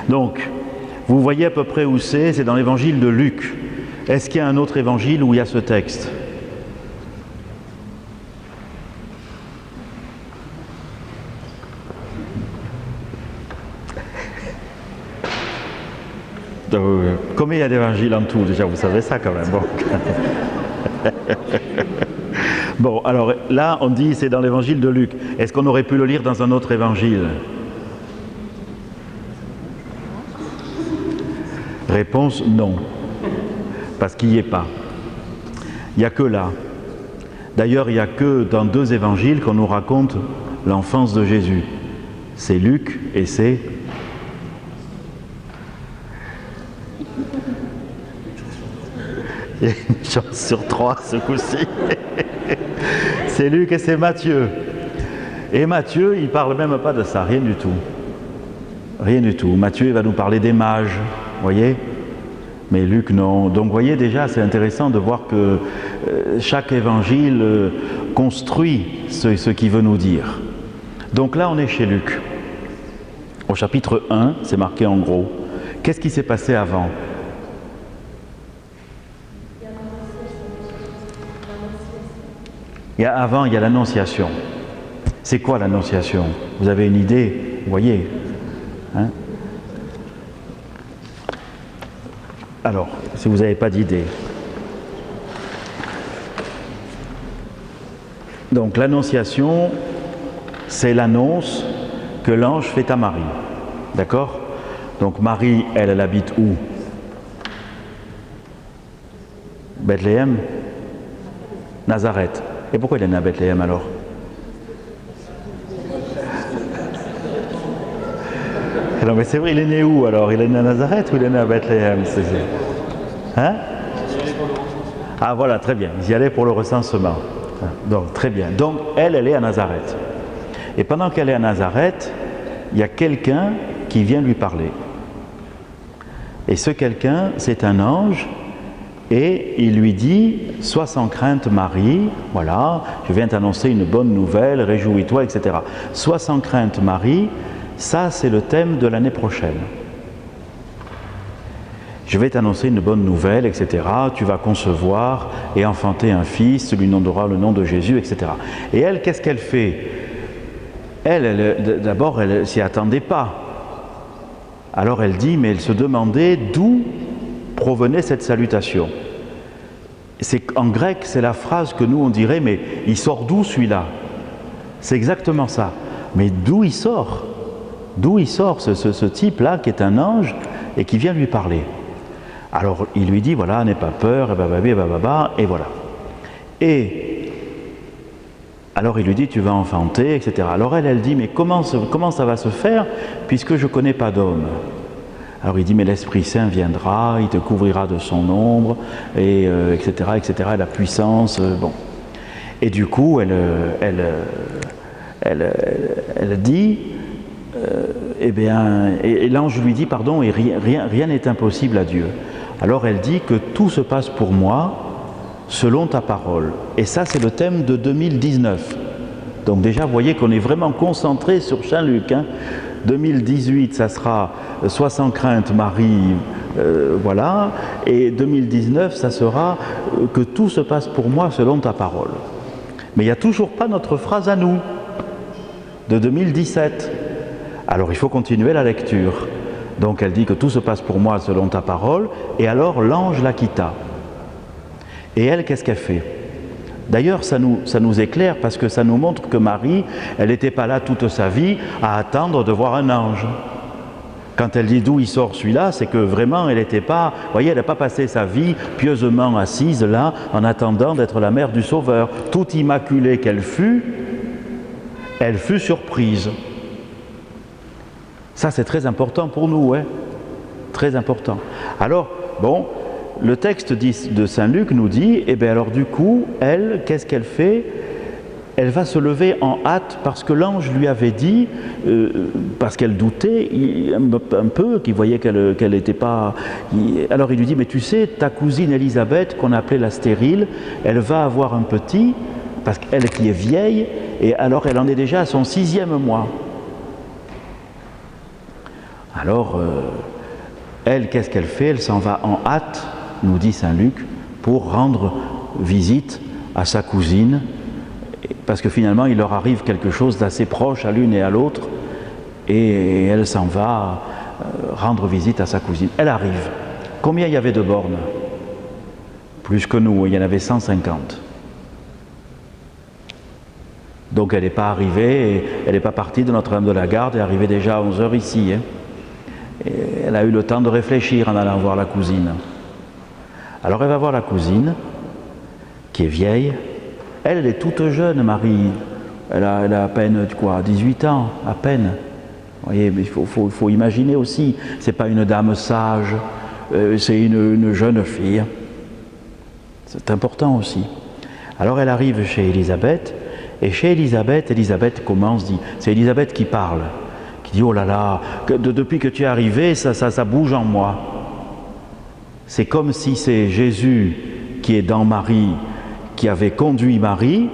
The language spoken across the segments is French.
Donc, vous voyez à peu près où c'est dans l'évangile de Luc. Est-ce qu'il y a un autre évangile où il y a ce texte ? Combien il y a d'évangiles en tout? Déjà, vous savez ça quand même. Bon. Bon, alors là, on dit c'est dans l'évangile de Luc. Est-ce qu'on aurait pu le lire dans un autre évangile? Réponse non. Parce qu'il n'y est pas. Il n'y a que là. D'ailleurs, il n'y a que dans 2 évangiles qu'on nous raconte l'enfance de Jésus. C'est Luc et c'est... Il y a une chance sur 3 ce coup-ci. C'est Luc et c'est Matthieu. Et Matthieu, il ne parle même pas de ça, rien du tout. Rien du tout. Matthieu, il va nous parler des mages, vous voyez ? Mais Luc, non. Donc, vous voyez déjà, c'est intéressant de voir que chaque évangile construit ce qu'il veut nous dire. Donc là, on est chez Luc. Au chapitre 1, c'est marqué en gros. Qu'est-ce qui s'est passé avant ? Avant, il y a l'annonciation. C'est quoi l'annonciation? Vous avez une idée? Vous voyez, hein? Alors, si vous n'avez pas d'idée. Donc, l'annonciation, c'est l'annonce que l'ange fait à Marie. D'accord? Donc, Marie, elle habite où? Bethléem? Nazareth. Et pourquoi il est né à Bethléem alors? Non mais c'est vrai, il est né où alors? Il est né à Nazareth ou il est né à Bethléem? Hein? Ah voilà, très bien, ils y allaient pour le recensement. Donc très bien, donc elle est à Nazareth. Et pendant qu'elle est à Nazareth, il y a quelqu'un qui vient lui parler. Et ce quelqu'un, c'est un ange. Et il lui dit, sois sans crainte Marie, voilà, je viens t'annoncer une bonne nouvelle, réjouis-toi, etc. Sois sans crainte Marie, ça c'est le thème de l'année prochaine. Je vais t'annoncer une bonne nouvelle, etc. Tu vas concevoir et enfanter un fils, tu lui nommeras le nom de Jésus, etc. Et elle, qu'est-ce qu'elle fait? D'abord, elle ne s'y attendait pas. Alors elle dit, mais elle se demandait d'où provenait cette salutation. En grec, c'est la phrase que nous on dirait, mais il sort d'où celui-là? C'est exactement ça. Mais d'où il sort? D'où il sort ce type-là qui est un ange et qui vient lui parler? Alors il lui dit, voilà, n'aie pas peur, et voilà. Et alors il lui dit, tu vas enfanter, etc. Alors elle dit, mais comment ça va se faire puisque je ne connais pas d'homme? Alors il dit, mais l'Esprit Saint viendra, il te couvrira de son ombre, et etc., etc., la puissance, bon. Et du coup, elle dit, eh bien, et l'ange lui dit, pardon, et rien n'est impossible à Dieu. Alors elle dit que tout se passe pour moi selon ta parole. Et ça, c'est le thème de 2019. Donc déjà, vous voyez qu'on est vraiment concentré sur Saint Luc, hein. 2018, ça sera « Sois sans crainte, Marie », voilà. Et 2019, ça sera « Que tout se passe pour moi selon ta parole ». Mais il n'y a toujours pas notre phrase à nous, de 2017. Alors il faut continuer la lecture. Donc elle dit que tout se passe pour moi selon ta parole, et alors l'ange la quitta. Et elle, qu'est-ce qu'elle fait? D'ailleurs, ça nous éclaire parce que ça nous montre que Marie, elle n'était pas là toute sa vie à attendre de voir un ange. Quand elle dit d'où il sort celui-là, c'est que vraiment elle n'était pas, vous voyez, elle n'a pas passé sa vie pieusement assise là en attendant d'être la mère du Sauveur. Toute immaculée qu'elle fut, elle fut surprise. Ça c'est très important pour nous, hein, très important. Alors, bon, le texte de Saint Luc nous dit, eh bien alors du coup, elle, qu'est-ce qu'elle fait? Elle va se lever en hâte parce que l'ange lui avait dit, parce qu'elle doutait un peu, qu'il voyait qu'elle n'était pas... Alors il lui dit, mais tu sais, ta cousine Élisabeth, qu'on appelait la stérile, elle va avoir un petit, parce qu'elle qui est vieille, et alors elle en est déjà à son 6e mois. Alors, elle, qu'est-ce qu'elle fait? Elle s'en va en hâte, nous dit saint Luc, pour rendre visite à sa cousine, parce que finalement il leur arrive quelque chose d'assez proche à l'une et à l'autre, et elle s'en va rendre visite à sa cousine. Elle arrive. Combien il y avait de bornes? Plus que nous, il y en avait 150. Donc elle n'est pas arrivée, elle n'est pas partie de Notre-Dame de la Garde, elle est arrivée déjà à 11h ici. Et elle a eu le temps de réfléchir en allant voir la cousine. Alors elle va voir la cousine, qui est vieille. Elle est toute jeune, Marie. Elle a à peine, 18 ans, à peine. Vous voyez, mais il faut imaginer aussi, c'est pas une dame sage, c'est une jeune fille. C'est important aussi. Alors elle arrive chez Élisabeth, et chez Élisabeth, Élisabeth commence, c'est Élisabeth qui parle, qui dit « Oh là là, depuis que tu es arrivé, ça bouge en moi. » C'est comme si c'est Jésus qui est dans Marie, qui avait conduit Marie,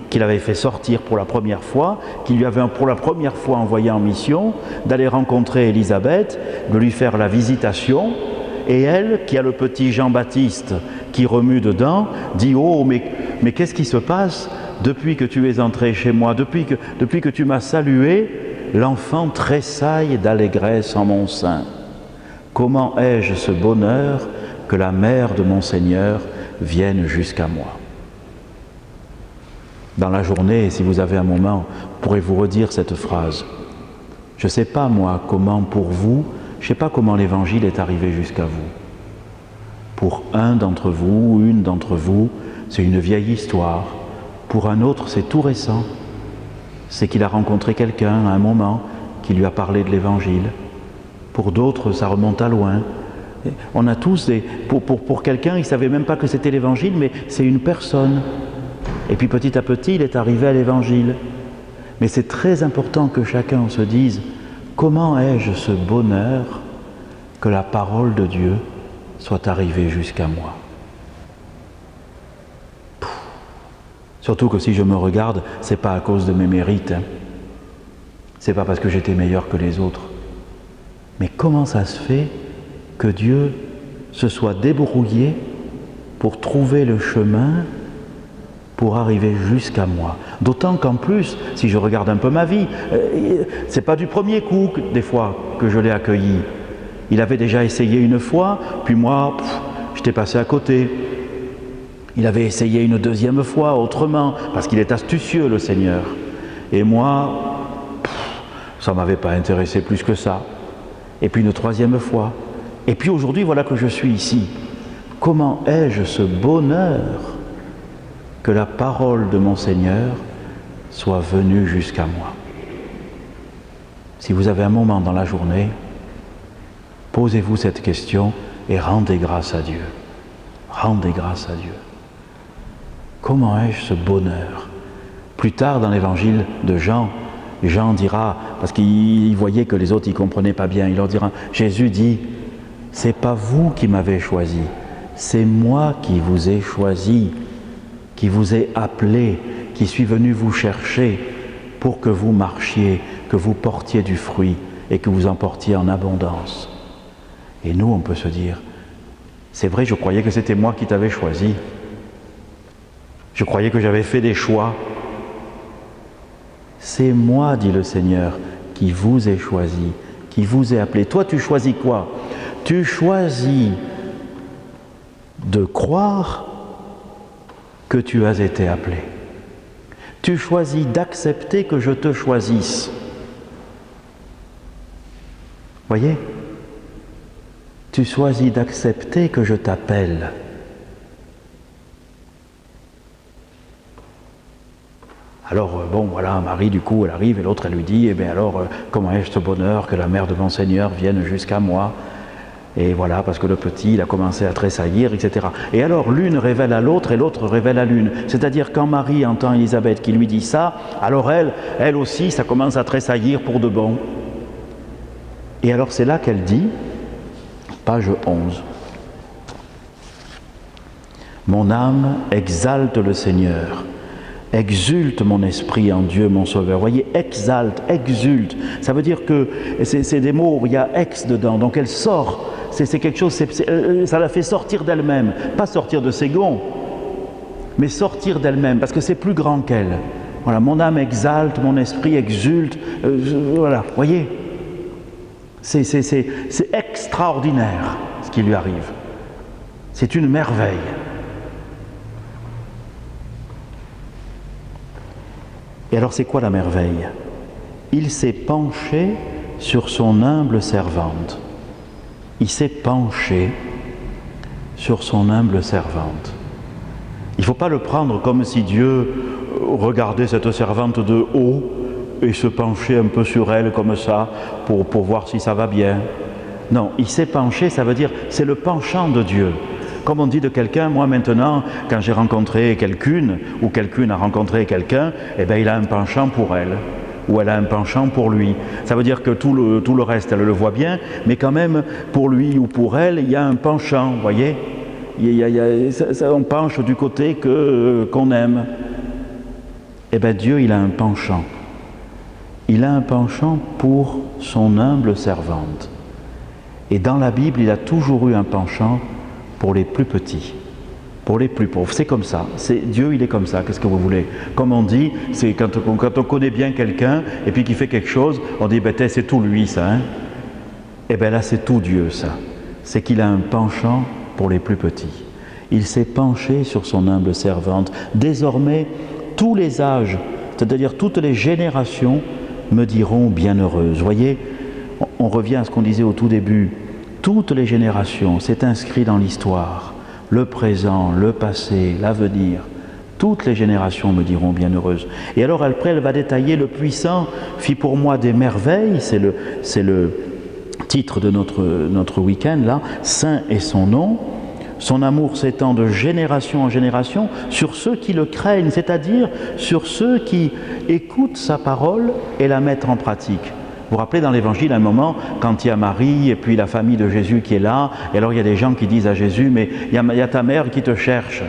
qui l'avait fait sortir pour la première fois, qui lui avait pour la première fois envoyé en mission, d'aller rencontrer Élisabeth, de lui faire la visitation, et elle, qui a le petit Jean-Baptiste qui remue dedans, dit « Oh, mais qu'est-ce qui se passe depuis que tu es entré chez moi, depuis que tu m'as salué, l'enfant tressaille d'allégresse en mon sein. Comment ai-je ce bonheur que la mère de mon Seigneur vienne jusqu'à moi ?» Dans la journée, si vous avez un moment, pourrez-vous redire cette phrase. Je ne sais pas, moi, comment pour vous, je ne sais pas comment l'Évangile est arrivé jusqu'à vous. Pour un d'entre vous ou une d'entre vous, c'est une vieille histoire. Pour un autre, c'est tout récent. C'est qu'il a rencontré quelqu'un à un moment qui lui a parlé de l'Évangile. Pour d'autres, ça remonte à loin. On a tous des... Pour quelqu'un, il ne savait même pas que c'était l'Évangile, mais c'est une personne. Et puis petit à petit, il est arrivé à l'Évangile. Mais c'est très important que chacun se dise « Comment ai-je ce bonheur que la parole de Dieu soit arrivée jusqu'à moi ?» Surtout que si je me regarde, ce n'est pas à cause de mes mérites. Ce n'est pas parce que j'étais meilleur que les autres. Mais comment ça se fait que Dieu se soit débrouillé pour trouver le chemin pour arriver jusqu'à moi. D'autant qu'en plus, si je regarde un peu ma vie, c'est pas du premier coup, des fois, que je l'ai accueilli. Il avait déjà essayé une fois, puis moi, j'étais passé à côté. Il avait essayé une deuxième fois, autrement, parce qu'il est astucieux, le Seigneur. Et moi, ça ne m'avait pas intéressé plus que ça. Et puis une troisième fois. Et puis aujourd'hui, voilà que je suis ici. Comment ai-je ce bonheur que la parole de mon Seigneur soit venue jusqu'à moi? Si vous avez un moment dans la journée, posez-vous cette question et rendez grâce à Dieu. Rendez grâce à Dieu. Comment ai-je ce bonheur? Plus tard dans l'évangile de Jean, Jean dira, parce qu'il voyait que les autres ne comprenaient pas bien, il leur dira, Jésus dit, c'est pas vous qui m'avez choisi, c'est moi qui vous ai choisi, qui vous ai appelé, qui suis venu vous chercher pour que vous marchiez, que vous portiez du fruit et que vous en portiez en abondance. Et nous, on peut se dire, c'est vrai, je croyais que c'était moi qui t'avais choisi. Je croyais que j'avais fait des choix. C'est moi, dit le Seigneur, qui vous ai choisi, qui vous ai appelé. Toi, tu choisis quoi? Tu choisis de croire que tu as été appelé. Tu choisis d'accepter que je te choisisse. Voyez? Tu choisis d'accepter que je t'appelle. Alors, bon, voilà, Marie, du coup, elle arrive et l'autre, elle lui dit, eh bien alors, comment ai-je ce bonheur que la mère de mon Seigneur vienne jusqu'à moi? Et voilà, parce que le petit, il a commencé à tressaillir, etc. Et alors, l'une révèle à l'autre et l'autre révèle à l'une. C'est-à-dire, quand Marie entend Élisabeth qui lui dit ça, alors elle aussi, ça commence à tressaillir pour de bon. Et alors, c'est là qu'elle dit, page 11, « Mon âme exalte le Seigneur, Exulte mon esprit en Dieu mon Sauveur. Vous voyez, exalte, exulte. Ça veut dire que c'est des mots, il y a ex dedans, donc elle sort. C'est quelque chose, ça la fait sortir d'elle-même. Pas sortir de ses gonds, mais sortir d'elle-même, parce que c'est plus grand qu'elle. Voilà, mon âme exalte, mon esprit exulte. Voilà, vous voyez, c'est extraordinaire ce qui lui arrive. C'est une merveille. Et alors c'est quoi la merveille? Il s'est penché sur son humble servante. Il s'est penché sur son humble servante. Il ne faut pas le prendre comme si Dieu regardait cette servante de haut et se penchait un peu sur elle comme ça pour voir si ça va bien. Non, il s'est penché, ça veut dire c'est le penchant de Dieu. Comme on dit de quelqu'un, moi maintenant, quand j'ai rencontré quelqu'une, ou quelqu'une a rencontré quelqu'un, eh bien il a un penchant pour elle, ou elle a un penchant pour lui. Ça veut dire que tout le reste, elle le voit bien, mais quand même, pour lui ou pour elle, il y a un penchant, vous voyez, on penche du côté qu'on aime. Eh bien Dieu, il a un penchant. Il a un penchant pour son humble servante. Et dans la Bible, il a toujours eu un penchant pour les plus petits, pour les plus pauvres. C'est comme ça. Dieu, il est comme ça. Qu'est-ce que vous voulez? Comme on dit, c'est quand on connaît bien quelqu'un et puis qu'il fait quelque chose, on dit, ben, c'est tout lui, ça. Hein? Et bien là, c'est tout Dieu, ça. C'est qu'il a un penchant pour les plus petits. Il s'est penché sur son humble servante. Désormais, tous les âges, c'est-à-dire toutes les générations, me diront bienheureuse. Vous voyez, on revient à ce qu'on disait au tout début. Toutes les générations, c'est inscrit dans l'histoire, le présent, le passé, l'avenir. Toutes les générations me diront bienheureuse. Et alors après, elle va détailler le puissant fit pour moi des merveilles, c'est le titre de notre week-end là, Saint est son nom. Son amour s'étend de génération en génération sur ceux qui le craignent, c'est-à-dire sur ceux qui écoutent sa parole et la mettent en pratique. Vous vous rappelez dans l'Évangile, à un moment, quand il y a Marie et puis la famille de Jésus qui est là, et alors il y a des gens qui disent à Jésus, mais il y a ta mère qui te cherche.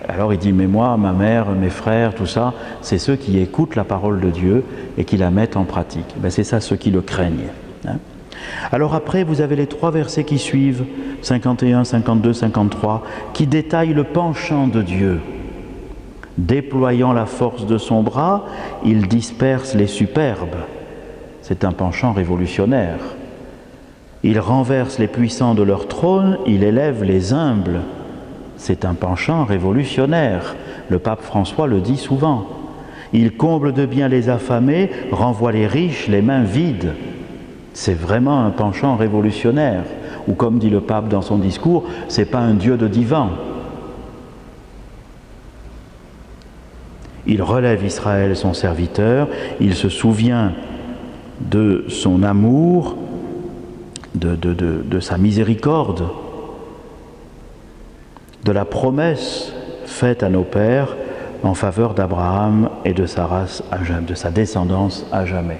Alors il dit, mais moi, ma mère, mes frères, tout ça, c'est ceux qui écoutent la parole de Dieu et qui la mettent en pratique. Ben, c'est ça, ceux qui le craignent. Hein. Alors après, vous avez les 3 versets qui suivent, 51, 52, 53, qui détaillent le penchant de Dieu. Déployant la force de son bras, il disperse les superbes. C'est un penchant révolutionnaire. Il renverse les puissants de leur trône, il élève les humbles. C'est un penchant révolutionnaire. Le pape François le dit souvent. Il comble de bien les affamés, renvoie les riches les mains vides. C'est vraiment un penchant révolutionnaire. Ou comme dit le pape dans son discours, c'est pas un Dieu de divan. Il relève Israël, son serviteur, il se souvient de son amour, de sa miséricorde, de la promesse faite à nos pères en faveur d'Abraham et de sa race à jamais, de sa descendance à jamais.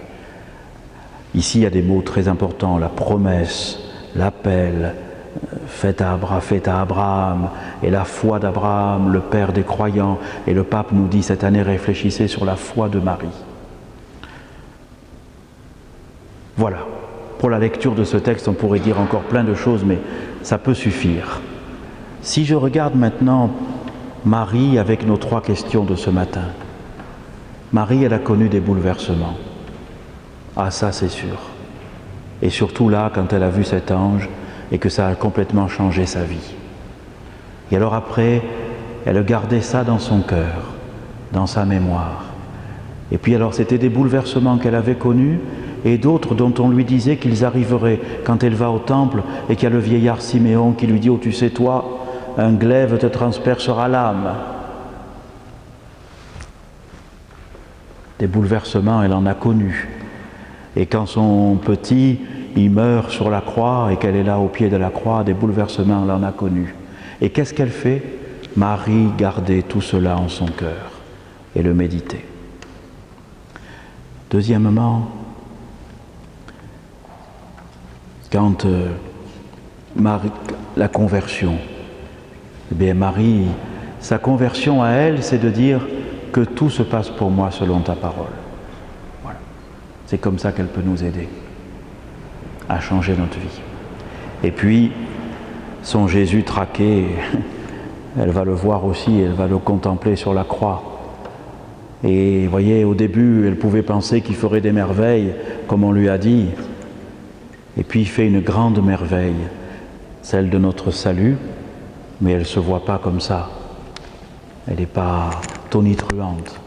Ici, il y a des mots très importants, la promesse, l'appel fait à Abraham, et la foi d'Abraham, le père des croyants. Et le pape nous dit cette année, réfléchissez sur la foi de Marie. Voilà, pour la lecture de ce texte, on pourrait dire encore plein de choses, mais ça peut suffire. Si je regarde maintenant Marie avec nos 3 questions de ce matin, Marie, elle a connu des bouleversements. Ah, ça c'est sûr. Et surtout là, quand elle a vu cet ange et que ça a complètement changé sa vie. Et alors après, elle a gardé ça dans son cœur, dans sa mémoire. Et puis alors, c'était des bouleversements qu'elle avait connus et d'autres dont on lui disait qu'ils arriveraient quand elle va au temple et qu'il y a le vieillard Siméon qui lui dit « Oh, tu sais toi, un glaive te transpercera l'âme ». Des bouleversements, elle en a connu. Et quand son petit, il meurt sur la croix et qu'elle est là au pied de la croix, des bouleversements, elle en a connu. Et qu'est-ce qu'elle fait? Marie gardait tout cela en son cœur et le méditait. Deuxièmement, quand Marie, la conversion, eh bien Marie, sa conversion à elle, c'est de dire que tout se passe pour moi selon ta parole. Voilà. C'est comme ça qu'elle peut nous aider à changer notre vie. Et puis, son Jésus traqué, elle va le voir aussi, elle va le contempler sur la croix. Et vous voyez, au début, elle pouvait penser qu'il ferait des merveilles, comme on lui a dit. Et puis il fait une grande merveille, celle de notre salut, mais elle ne se voit pas comme ça. Elle n'est pas tonitruante.